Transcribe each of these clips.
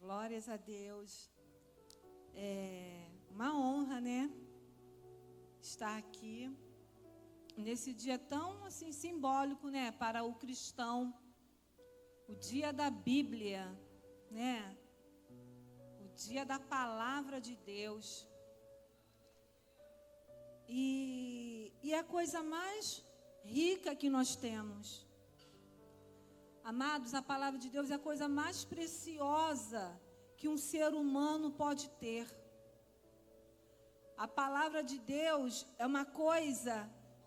Glórias a Deus. É uma honra, né? Estar aqui nesse dia tão assim simbólico, né, para o cristão. O dia da Bíblia, né? O dia da palavra de Deus. E é a coisa mais rica que nós temos. Amados, a palavra de Deus é a coisa mais preciosa que um ser humano pode ter. A palavra de Deus é uma coisa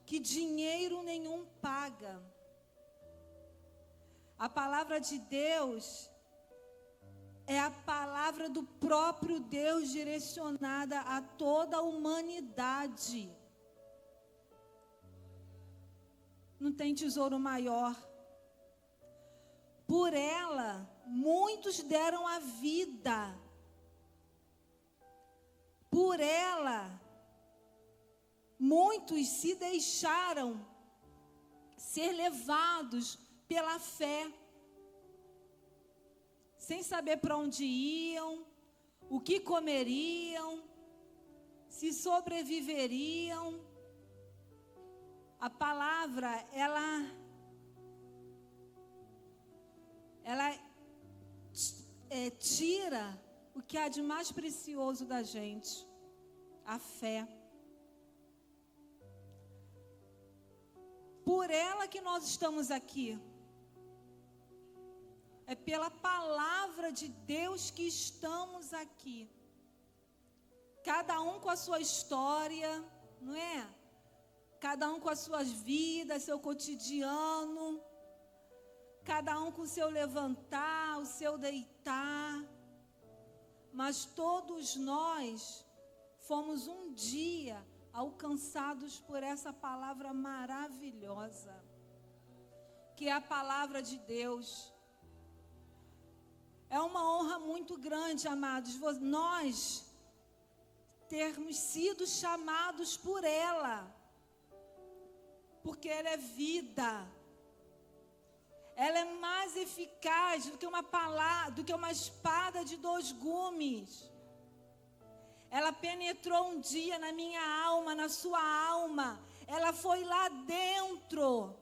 que dinheiro nenhum paga. A palavra de Deus é a palavra do próprio Deus direcionada a toda a humanidade. Não tem tesouro maior. Por ela, muitos deram a vida. Por ela, muitos se deixaram ser levados pela fé, sem saber para onde iam, o que comeriam, se sobreviveriam. A palavra, ela tira o que há de mais precioso da gente, a fé. Por ela que nós estamos aqui. É pela palavra de Deus que estamos aqui. Cada um com a sua história, não é? Cada um com as suas vidas, seu cotidiano. Cada um com o seu levantar, o seu deitar. Mas todos nós fomos um dia alcançados por essa palavra maravilhosa, que é a palavra de Deus. É uma honra muito grande, amados, nós termos sido chamados por ela, porque ela é vida. Ela é mais eficaz do que uma palavra, do que uma espada de 2 gumes. Ela penetrou um dia na minha alma, na sua alma. Ela foi lá dentro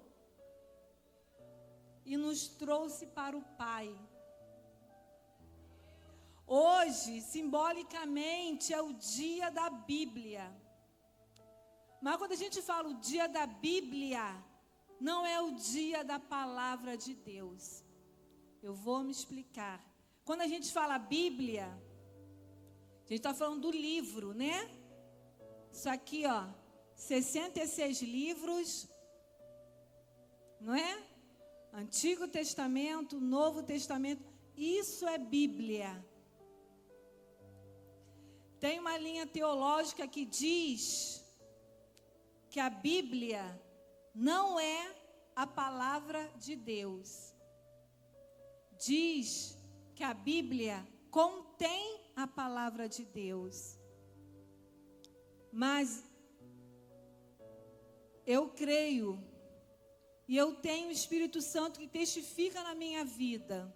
e nos trouxe para o Pai. Hoje, simbolicamente, é o dia da Bíblia. Mas quando a gente fala o dia da Bíblia, não é o dia da palavra de Deus. Eu vou me explicar. Quando a gente fala Bíblia, a gente está falando do livro, né? Isso aqui, ó, 66 livros, não é? Antigo Testamento, Novo Testamento, isso é Bíblia. Tem uma linha teológica que diz que a Bíblia não é a palavra de Deus. Diz que a Bíblia contém a palavra de Deus. Mas eu creio e eu tenho o Espírito Santo que testifica na minha vida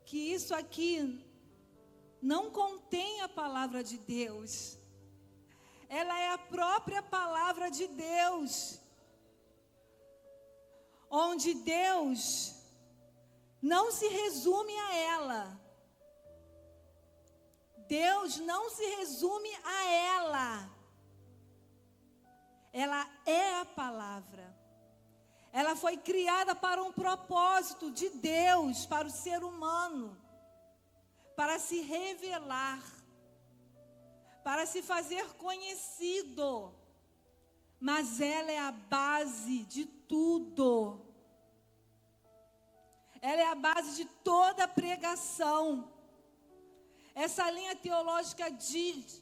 que isso aqui não contém a palavra de Deus. Ela é a própria palavra de Deus. Onde Deus não se resume a ela. Deus não se resume a ela. Ela é a palavra. Ela foi criada para um propósito de Deus, para o ser humano. Para se revelar. Para se fazer conhecido. Mas ela é a base de tudo. Ela é a base de toda pregação. Essa linha teológica diz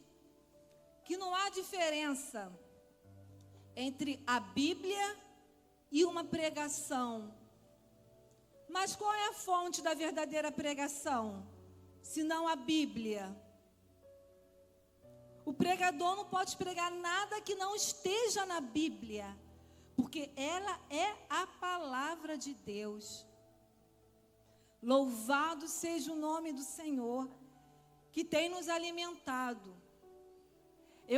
que não há diferença entre a Bíblia e uma pregação. Mas qual é a fonte da verdadeira pregação? Senão a Bíblia. O pregador não pode pregar nada que não esteja na Bíblia, porque ela é a palavra de Deus. Louvado seja o nome do Senhor, que tem nos alimentado.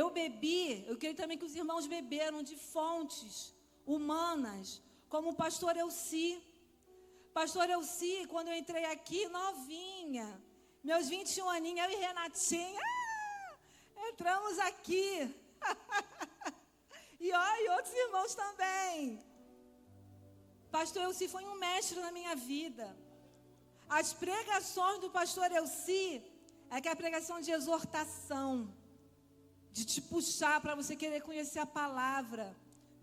Eu bebi, eu creio também que os irmãos beberam de fontes humanas, como o pastor Elci. Pastor Elci, quando eu entrei aqui, novinha, meus 21 aninhos, eu e Renatinha, entramos aqui. E outros irmãos também. Pastor Elci foi um mestre na minha vida. As pregações do pastor Elci é que é a pregação de exortação, de te puxar para você querer conhecer a palavra,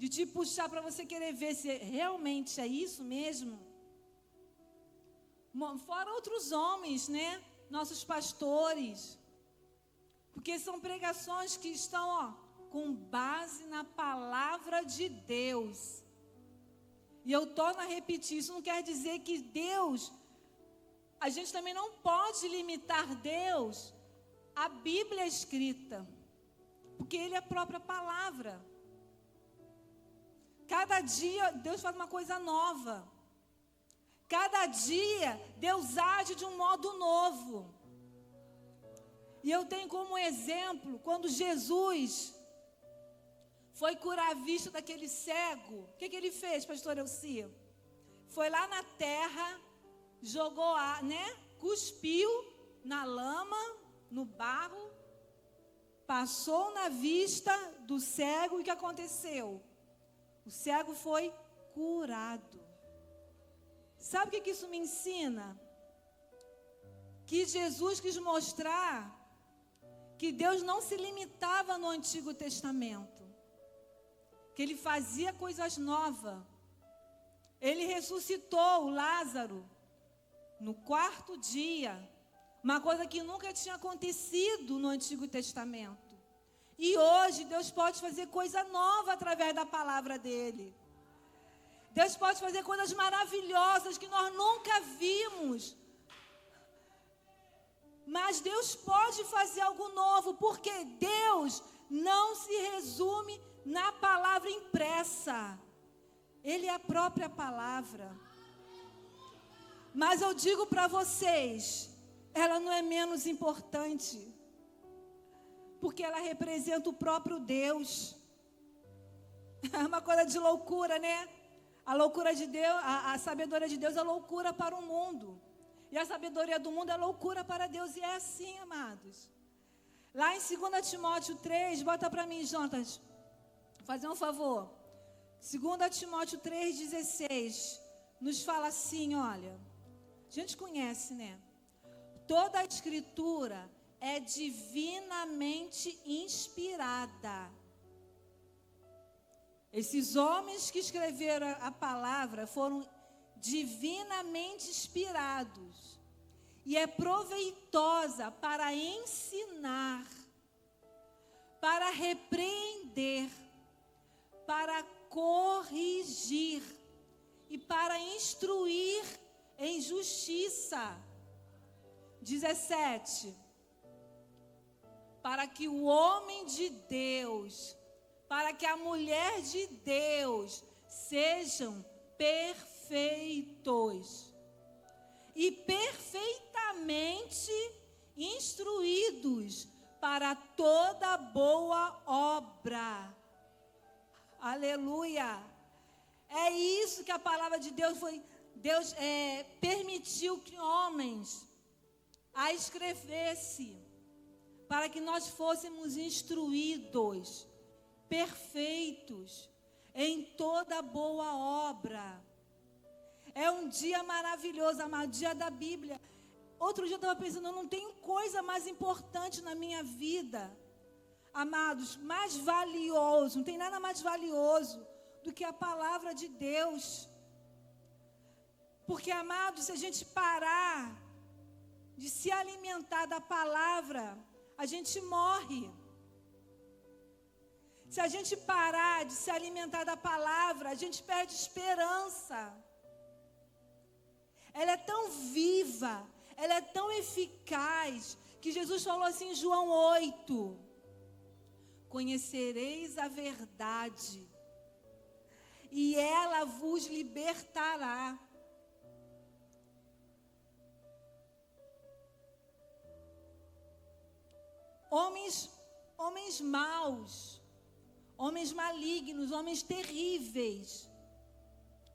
de te puxar para você querer ver se realmente é isso mesmo. Fora outros homens, né? Nossos pastores. Porque são pregações que estão, com base na palavra de Deus. E eu torno a repetir, isso não quer dizer que Deus, a gente também não pode limitar Deus à Bíblia escrita, porque Ele é a própria palavra. Cada dia Deus faz uma coisa nova. Cada dia Deus age de um modo novo. E eu tenho como exemplo, quando Jesus foi curar a vista daquele cego, o que ele fez, pastor Elci? Foi lá na terra, jogou, cuspiu na lama, no barro, passou na vista do cego, e o que aconteceu? O cego foi curado. Sabe o que isso me ensina? Que Jesus quis mostrar que Deus não se limitava no Antigo Testamento, que Ele fazia coisas novas. Ele ressuscitou o Lázaro no 4º dia, uma coisa que nunca tinha acontecido no Antigo Testamento. E hoje Deus pode fazer coisa nova através da palavra dEle. Deus pode fazer coisas maravilhosas que nós nunca vimos. Mas Deus pode fazer algo novo, porque Deus não se resume na palavra impressa. Ele é a própria palavra. Mas eu digo para vocês, ela não é menos importante, porque ela representa o próprio Deus. É uma coisa de loucura, né? A loucura de Deus, a sabedoria de Deus é loucura para o mundo. E a sabedoria do mundo é loucura para Deus. E é assim, amados. Lá em 2 Timóteo 3, bota para mim, Jonas, fazer um favor. 2 Timóteo 3,16, nos fala assim, olha. A gente conhece, né? Toda a escritura é divinamente inspirada. Esses homens que escreveram a palavra foram divinamente inspirados. E é proveitosa para ensinar, para repreender, para corrigir e para instruir em justiça. 17. Para que o homem de Deus, para que a mulher de Deus sejam perfeitos e perfeitamente instruídos para toda boa obra. Aleluia! É isso que a palavra de Deus foi. Deus permitiu que homens a escrevesse, para que nós fôssemos instruídos, perfeitos, em toda boa obra. É um dia maravilhoso, amado, dia da Bíblia. Outro dia eu estava pensando, eu não tenho coisa mais importante na minha vida, amados, mais valioso, não tem nada mais valioso do que a palavra de Deus. Porque, amados, se a gente parar de se alimentar da palavra, a gente morre. Se a gente parar de se alimentar da palavra, a gente perde esperança. Ela é tão viva, ela é tão eficaz, que Jesus falou assim em João 8: conhecereis a verdade, e ela vos libertará. homens maus, homens malignos, homens terríveis.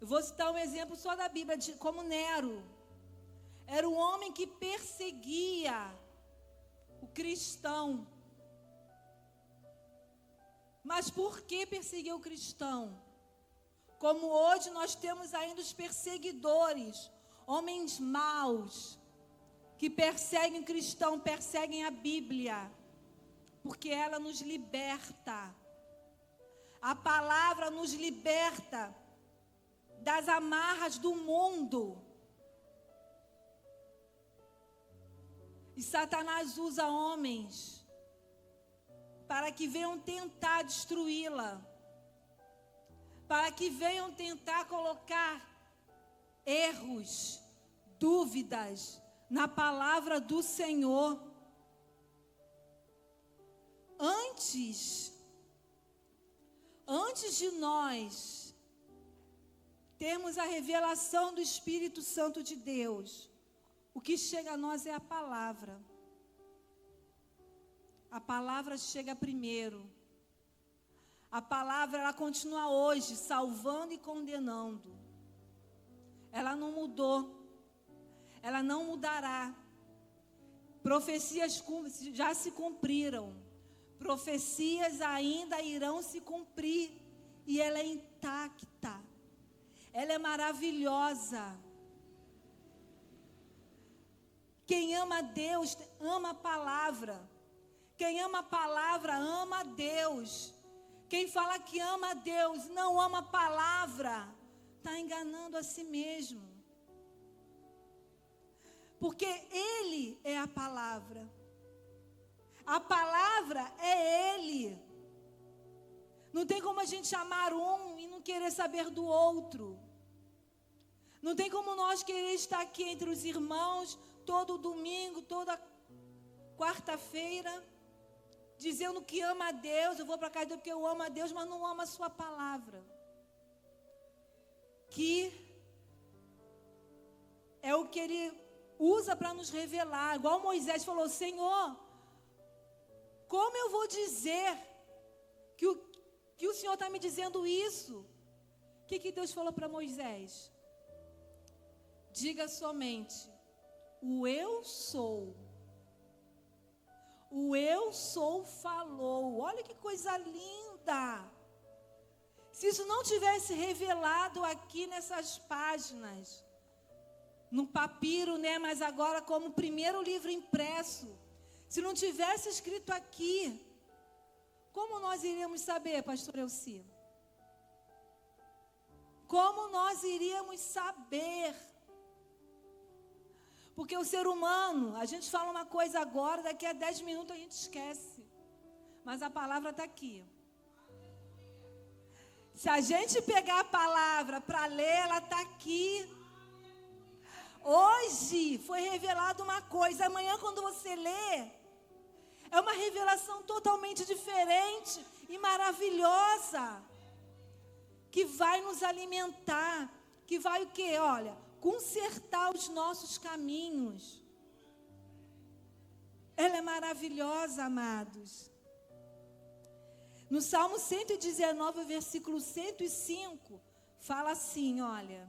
Eu vou citar um exemplo só da Bíblia, como Nero. Era um homem que perseguia o cristão. Mas por que perseguir o cristão? Como hoje nós temos ainda os perseguidores, homens maus, que perseguem o cristão, perseguem a Bíblia, porque ela nos liberta. A palavra nos liberta das amarras do mundo. E Satanás usa homens para que venham tentar destruí-la, para que venham tentar colocar erros, dúvidas na palavra do Senhor. Antes de nós termos a revelação do Espírito Santo de Deus, o que chega a nós é a palavra. A palavra chega primeiro. A palavra, ela continua hoje, salvando e condenando. Ela não mudou. Ela não mudará. Profecias já se cumpriram. Profecias ainda irão se cumprir. E ela é intacta. Ela é maravilhosa. Quem ama a Deus, ama a palavra. Quem ama a palavra, ama a Deus. Quem fala que ama a Deus, não ama a palavra, está enganando a si mesmo. Porque Ele é a palavra. A palavra é Ele. Não tem como a gente amar um e não querer saber do outro. Não tem como nós querer estar aqui entre os irmãos, todo domingo, toda quarta-feira, dizendo que ama a Deus, eu vou para casa porque eu amo a Deus, mas não amo a sua palavra. Que é o que Ele usa para nos revelar. Igual Moisés falou, Senhor, como eu vou dizer que o Senhor está me dizendo isso? O que Deus falou para Moisés? Diga somente, o eu sou. O eu sou falou. Olha que coisa linda. Se isso não tivesse revelado aqui nessas páginas, no papiro, né? Mas agora como primeiro livro impresso. Se não tivesse escrito aqui, como nós iríamos saber, pastor Elci? Como nós iríamos saber? Porque o ser humano, a gente fala uma coisa agora, daqui a 10 minutos a gente esquece. Mas a palavra está aqui. Se a gente pegar a palavra para ler, ela está aqui. Hoje foi revelado uma coisa, amanhã quando você lê, é uma revelação totalmente diferente e maravilhosa. Que vai nos alimentar, que vai o quê? Olha, consertar os nossos caminhos. Ela é maravilhosa, amados. No Salmo 119, versículo 105, fala assim, olha.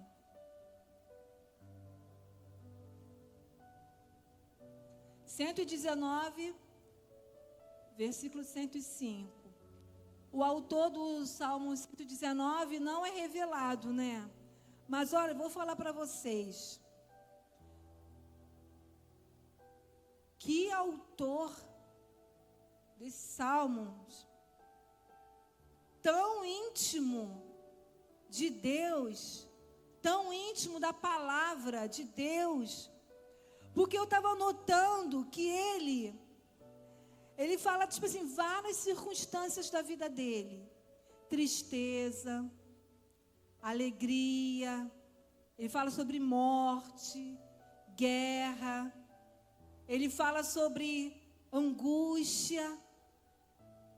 Versículo 105. O autor do Salmo 119 não é revelado, né? Mas olha, eu vou falar para vocês. Que autor desses salmos tão íntimo de Deus, tão íntimo da palavra de Deus. Porque eu estava notando que ele fala, tipo assim, várias circunstâncias da vida dele. Tristeza, alegria, ele fala sobre morte, guerra, ele fala sobre angústia,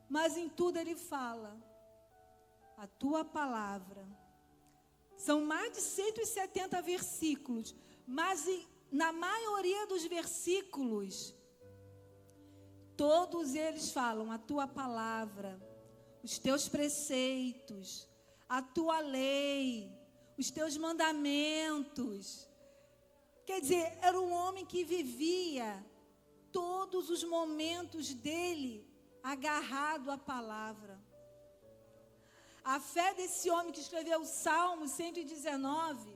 mas em tudo ele fala, a tua palavra. São mais de 170 versículos, mas na maioria dos versículos, Todos eles falam a tua palavra, os teus preceitos, a tua lei, os teus mandamentos. Quer dizer, era um homem que vivia todos os momentos dele agarrado à palavra. A fé desse homem que escreveu o Salmo 119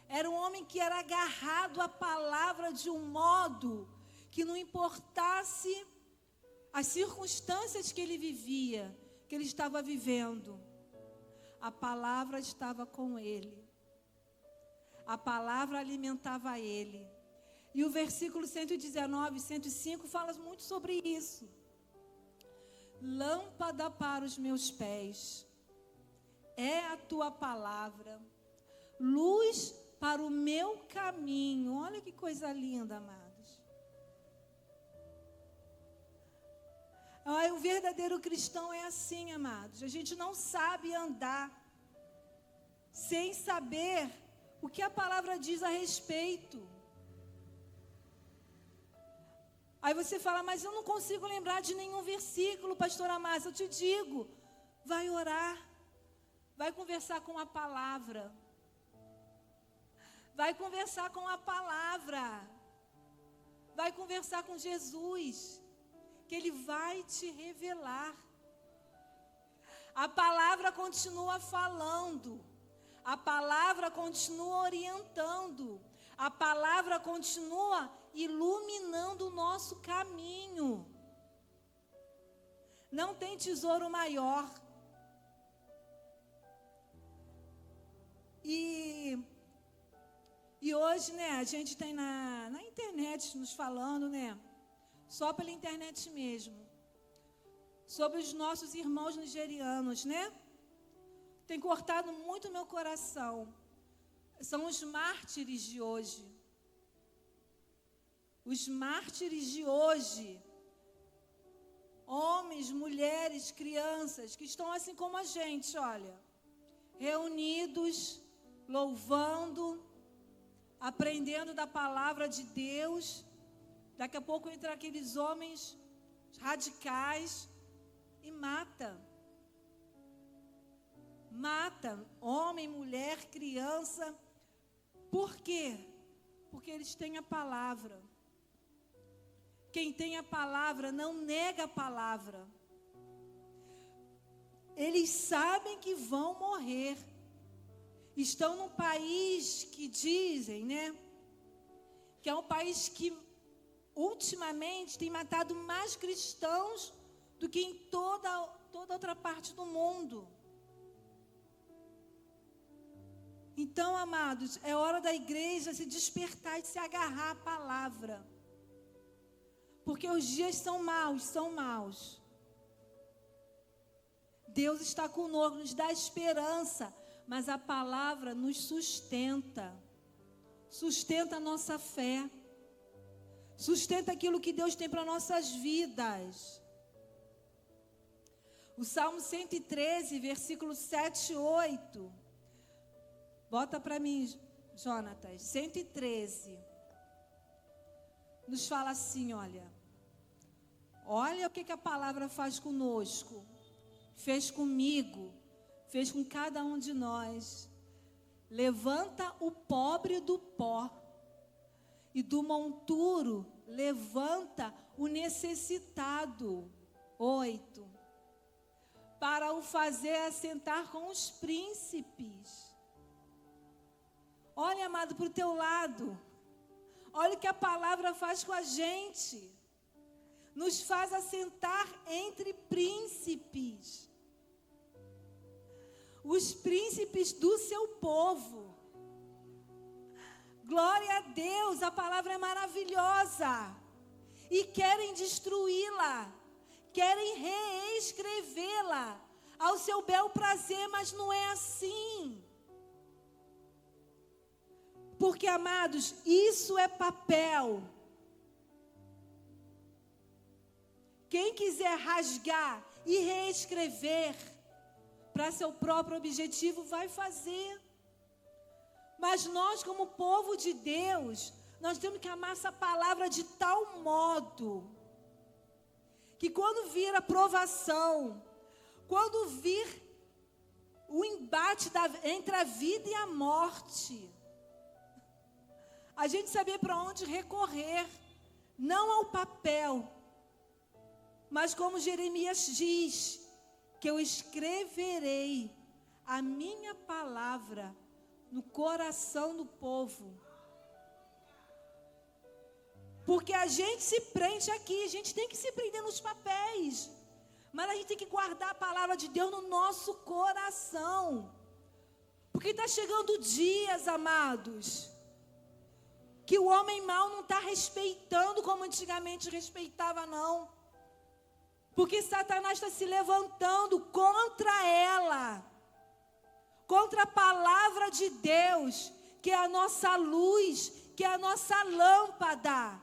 era um homem que era agarrado à palavra de um modo que não importasse as circunstâncias que ele vivia, que ele estava vivendo, a palavra estava com ele. A palavra alimentava ele. E o versículo 119, 105 fala muito sobre isso. Lâmpada para os meus pés é a tua palavra, luz para o meu caminho. Olha que coisa linda, amados. O verdadeiro cristão é assim, amados. A gente não sabe andar sem saber o que a palavra diz a respeito. Aí você fala, mas eu não consigo lembrar de nenhum versículo, pastora Márcia. Eu te digo, vai orar, vai conversar com a palavra. Vai conversar com a palavra. Vai conversar com Jesus, que Ele vai te revelar. A palavra continua falando. A palavra continua orientando. A palavra continua iluminando o nosso caminho. Não tem tesouro maior. E hoje, né, a gente tem na internet nos falando, né, só pela internet mesmo, sobre os nossos irmãos nigerianos, né? Tem cortado muito meu coração. São os mártires de hoje. Os mártires de hoje. Homens, mulheres, crianças, que estão assim como a gente, olha. Reunidos, louvando, aprendendo da palavra de Deus. Daqui a pouco entram aqueles homens radicais e mata. Mata homem, mulher, criança. Por quê? Porque eles têm a palavra. Quem tem a palavra não nega a palavra. Eles sabem que vão morrer. Estão num país que dizem, né, que é um país que ultimamente tem matado mais cristãos do que em toda outra parte do mundo. Então, amados, é hora da igreja se despertar e se agarrar à palavra. Porque os dias são maus, são maus. Deus está conosco, nos dá esperança, mas a palavra nos sustenta. Sustenta a nossa fé. Sustenta aquilo que Deus tem para nossas vidas. O Salmo 113, versículo 7 e 8. Bota para mim, Jonatas. 113. Nos fala assim, olha. Olha o que a palavra faz conosco. Fez comigo. Fez com cada um de nós. Levanta o pobre do pó. E do monturo levanta o necessitado. 8. Para o fazer assentar com os príncipes. Olha, amado, para o teu lado. Olha o que a palavra faz com a gente. Nos faz assentar entre príncipes. Os príncipes do seu povo. Glória a Deus, a palavra é maravilhosa. E querem destruí-la. Querem reescrevê-la ao seu bel prazer, mas não é assim. Porque, amados, isso é papel. Quem quiser rasgar e reescrever para seu próprio objetivo, vai fazer. Mas nós, como povo de Deus, nós temos que amar essa palavra de tal modo que quando vir a provação, quando vir o embate entre a vida e a morte, a gente saber para onde recorrer, não ao papel, mas como Jeremias diz, que eu escreverei a minha palavra no coração do povo. Porque a gente se prende aqui, a gente tem que se prender nos papéis, mas a gente tem que guardar a palavra de Deus no nosso coração. Porque está chegando dias, amados, que o homem mau não está respeitando como antigamente respeitava, não. Porque Satanás está se levantando contra ela, contra a palavra de Deus, que é a nossa luz, que é a nossa lâmpada.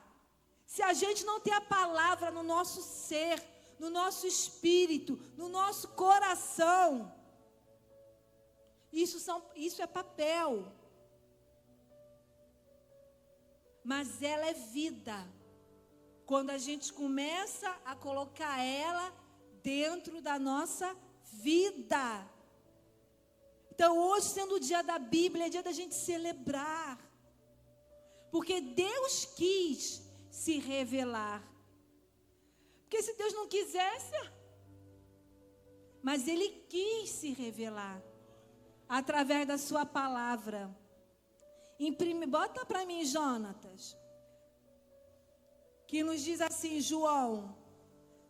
Se a gente não tem a palavra no nosso ser, no nosso espírito, no nosso coração, isso é papel. Mas ela é vida. Quando a gente começa a colocar ela dentro da nossa vida. Então, hoje, sendo o dia da Bíblia, é dia da gente celebrar. Porque Deus quis se revelar. Porque se Deus não quisesse, mas Ele quis se revelar através da sua palavra. Bota para mim, Jonatas, que nos diz assim, João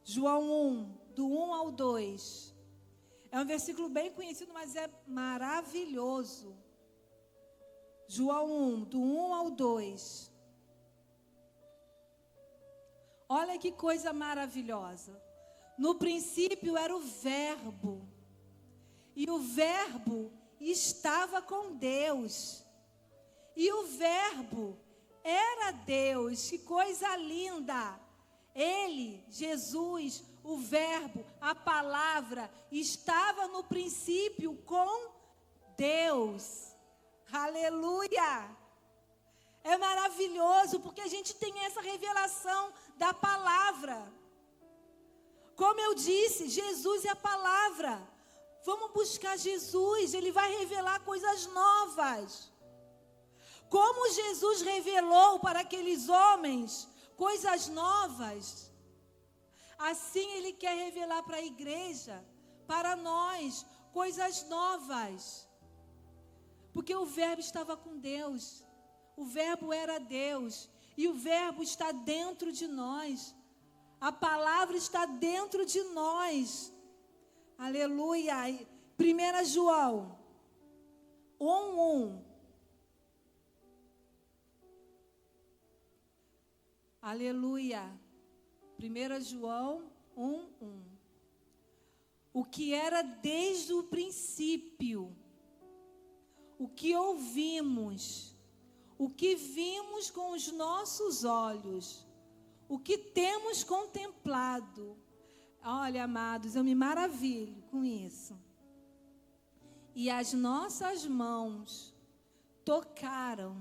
1, do 1 ao 2. É um versículo bem conhecido, mas é maravilhoso. João 1, do 1 ao 2. Olha que coisa maravilhosa. No princípio era o Verbo, e o Verbo estava com Deus, e o Verbo era Deus. Que coisa linda! Ele, Jesus, o Verbo, a palavra, estava no princípio com Deus. Aleluia! É maravilhoso, porque a gente tem essa revelação da palavra. Como eu disse, Jesus é a palavra. Vamos buscar Jesus, Ele vai revelar coisas novas. Como Jesus revelou para aqueles homens coisas novas, assim Ele quer revelar para a igreja, para nós, coisas novas. Porque o Verbo estava com Deus, o Verbo era Deus, e o Verbo está dentro de nós, a palavra está dentro de nós. Aleluia. 1 João 1:1. Aleluia. 1 João 1:1. O que era desde o princípio, o que ouvimos, o que vimos com os nossos olhos, o que temos contemplado. Olha, amados, eu me maravilho com isso. E as nossas mãos tocaram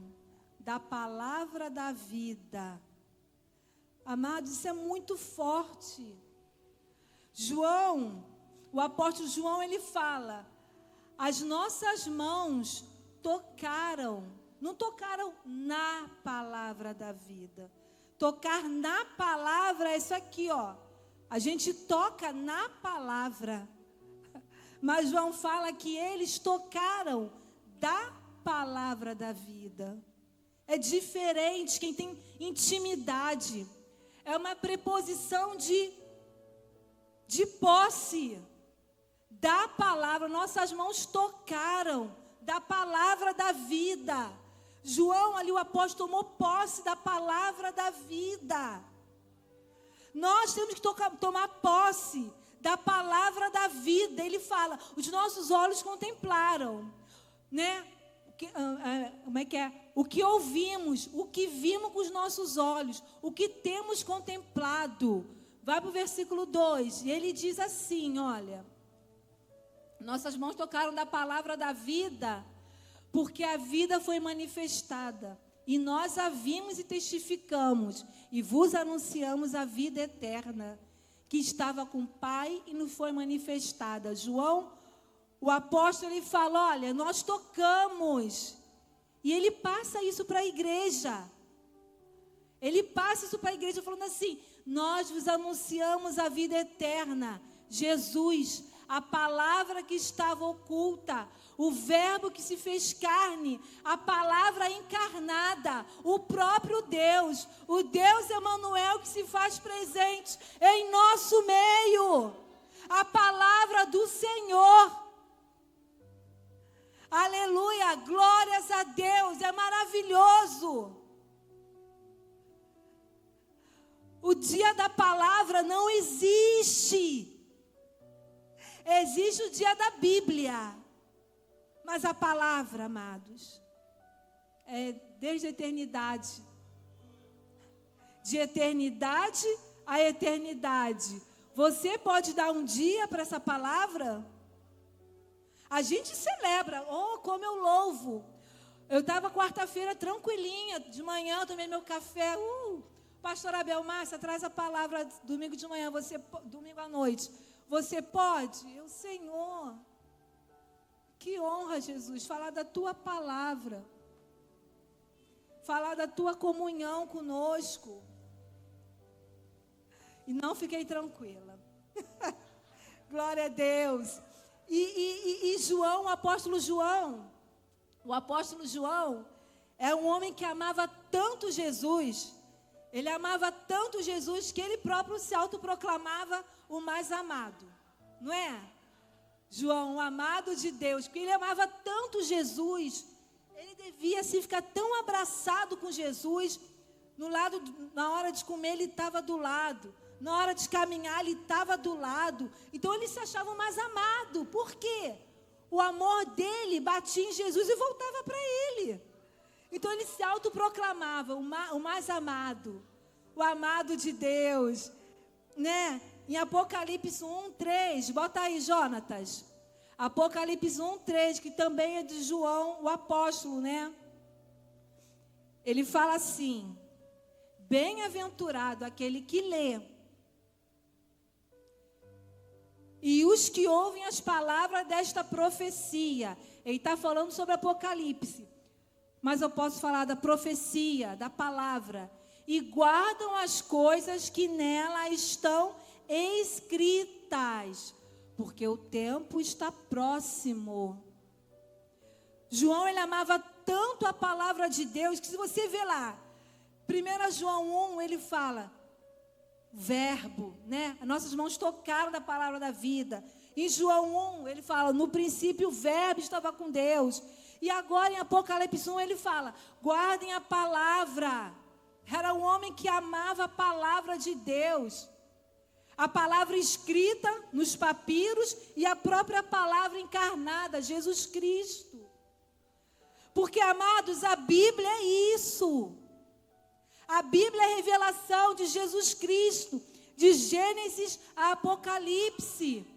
da palavra da vida. Amados, isso é muito forte. João, o apóstolo João, ele fala, as nossas mãos tocaram, não tocaram na palavra da vida. Tocar na palavra é isso aqui, ó. A gente toca na palavra. Mas João fala que eles tocaram da palavra da vida. É diferente, quem tem intimidade. É uma preposição de posse da palavra. Nossas mãos tocaram da palavra da vida. João, ali o apóstolo, tomou posse da palavra da vida. Nós temos que tomar posse da palavra da vida. Ele fala, os nossos olhos contemplaram, né? Como é que é? O que ouvimos, o que vimos com os nossos olhos, o que temos contemplado. Vai para o versículo 2, e ele diz assim, olha, nossas mãos tocaram da palavra da vida, porque a vida foi manifestada, e nós a vimos e testificamos, e vos anunciamos a vida eterna, que estava com o Pai e nos foi manifestada. João, o apóstolo, ele fala, olha, nós tocamos. E ele passa isso para a igreja. Ele passa isso para a igreja falando assim, nós vos anunciamos a vida eterna. Jesus, a palavra que estava oculta, o verbo que se fez carne, a palavra encarnada, o próprio Deus, o Deus Emanuel que se faz presente em nosso meio, a palavra do Senhor. Aleluia, glórias a Deus, é maravilhoso. O dia da palavra não existe. Existe o dia da Bíblia. Mas a palavra, amados, é desde a eternidade. De eternidade a eternidade. Você pode dar um dia para essa palavra? A gente celebra. Oh, como eu louvo. Eu estava quarta-feira tranquilinha. De manhã eu tomei meu café. Pastor Abel Márcia, traz a palavra domingo de manhã, domingo à noite. Você pode? Eu, Senhor, que honra, Jesus, falar da tua palavra. Falar da tua comunhão conosco. E não fiquei tranquila. Glória a Deus. E João, o apóstolo João é um homem que amava tanto Jesus. Ele amava tanto Jesus que ele próprio se autoproclamava o mais amado. Não é? João, o amado de Deus, porque ele amava tanto Jesus, ele devia assim, ficar tão abraçado com Jesus, na hora de comer ele estava do lado, na hora de caminhar ele estava do lado, então ele se achava o mais amado. Por quê? O amor dele batia em Jesus e voltava para ele. Então ele se autoproclamava o mais amado, o amado de Deus, né? Em Apocalipse 1:3, bota aí, Jonatas. Apocalipse 1:3, que também é de João, o apóstolo, né? Ele fala assim: bem-aventurado aquele que lê, e os que ouvem as palavras desta profecia. Ele está falando sobre Apocalipse. Mas eu posso falar da profecia, da palavra. E guardam as coisas que nela estão escritas, porque o tempo está próximo. João, ele amava tanto a palavra de Deus, que se você ver lá, 1 João 1, ele fala, verbo, né? Nossas mãos tocaram da palavra da vida. Em João 1, ele fala, no princípio o verbo estava com Deus. E agora em Apocalipse 1 ele fala, guardem a palavra. Era um homem que amava a palavra de Deus. A palavra escrita nos papiros e a própria palavra encarnada, Jesus Cristo. Porque, amados, a Bíblia é isso. A Bíblia é a revelação de Jesus Cristo, de Gênesis a Apocalipse.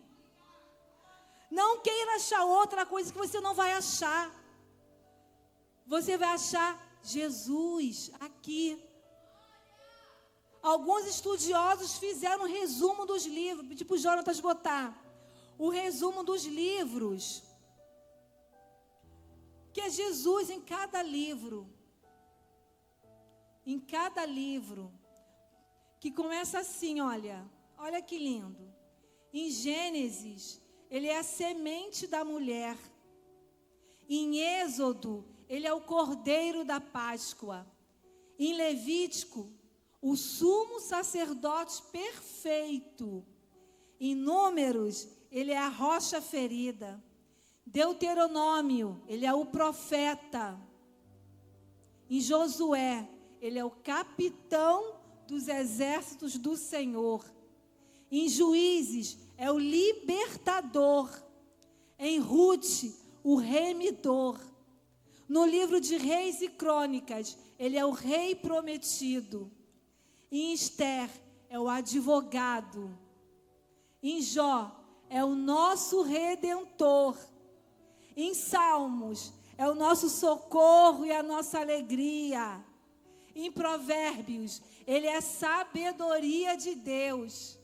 Não queira achar outra coisa que você não vai achar. Você vai achar Jesus aqui. Alguns estudiosos fizeram um resumo dos livros, tipo Jonatas botar. O resumo dos livros. Que é Jesus em cada livro. Em cada livro. Que começa assim, olha que lindo. Em Gênesis, ele é a semente da mulher. Em Êxodo, ele é o cordeiro da Páscoa. Em Levítico, o sumo sacerdote perfeito. Em Números, ele é a rocha ferida. Deuteronômio, ele é o profeta. Em Josué, ele é o capitão dos exércitos do Senhor. Em Juízes, é o libertador. Em Ruth, o remidor. No livro de Reis e Crônicas, ele é o rei prometido. Em Esther, é o advogado. Em Jó, é o nosso redentor. Em Salmos, é o nosso socorro e a nossa alegria. Em Provérbios, ele é a sabedoria de Deus.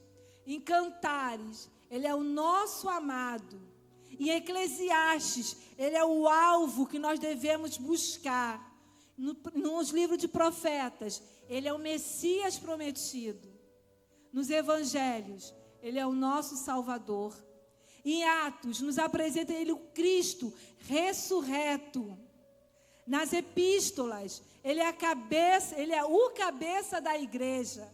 Em Cantares, ele é o nosso amado. Em Eclesiastes, ele é o alvo que nós devemos buscar. Nos livros de profetas, ele é o Messias prometido. Nos evangelhos, ele é o nosso Salvador. Em Atos, nos apresenta ele o Cristo ressurreto. Nas epístolas, ele é o cabeça da igreja.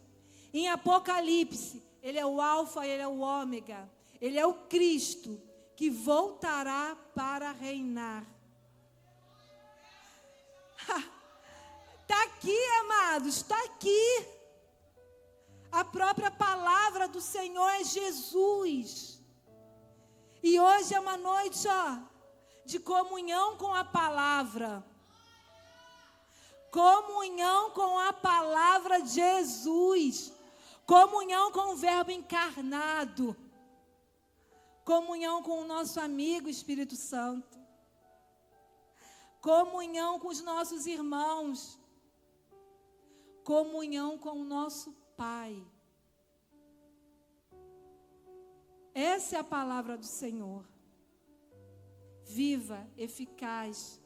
Em Apocalipse, ele é o alfa, ele é o ômega. Ele é o Cristo que voltará para reinar. Está aqui, amados, está aqui. A própria palavra do Senhor é Jesus. E hoje é uma noite, de comunhão com a palavra. Comunhão com a palavra de Jesus. Comunhão com o Verbo encarnado. Comunhão com o nosso amigo Espírito Santo. Comunhão com os nossos irmãos. Comunhão com o nosso Pai. Essa é a palavra do Senhor. Viva, eficaz.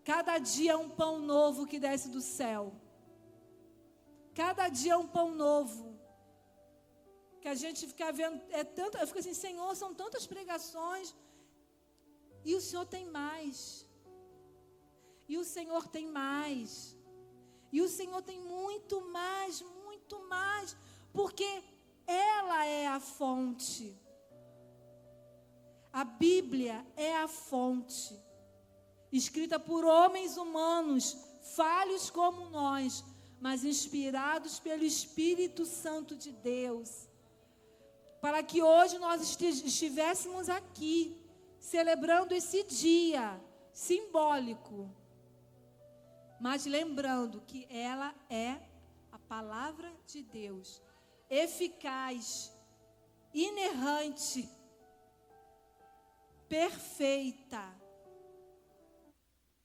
Cada dia é um pão novo que desce do céu. Cada dia é um pão novo. Que a gente fica vendo, eu fico assim, Senhor, são tantas pregações. E o Senhor tem mais. E o Senhor tem mais. E o Senhor tem muito mais, porque ela é a fonte. A Bíblia é a fonte, escrita por homens humanos, falhos como nós, mas inspirados pelo Espírito Santo de Deus, para que hoje nós estivéssemos aqui, celebrando esse dia simbólico, mas lembrando que ela é a palavra de Deus, eficaz, inerrante, perfeita.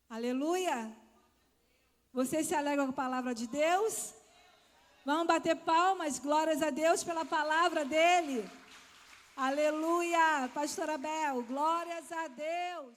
Aleluia! Você se alegra com a palavra de Deus? Vamos bater palmas, glórias a Deus pela palavra dele. Aleluia! Pastora Bel, glórias a Deus.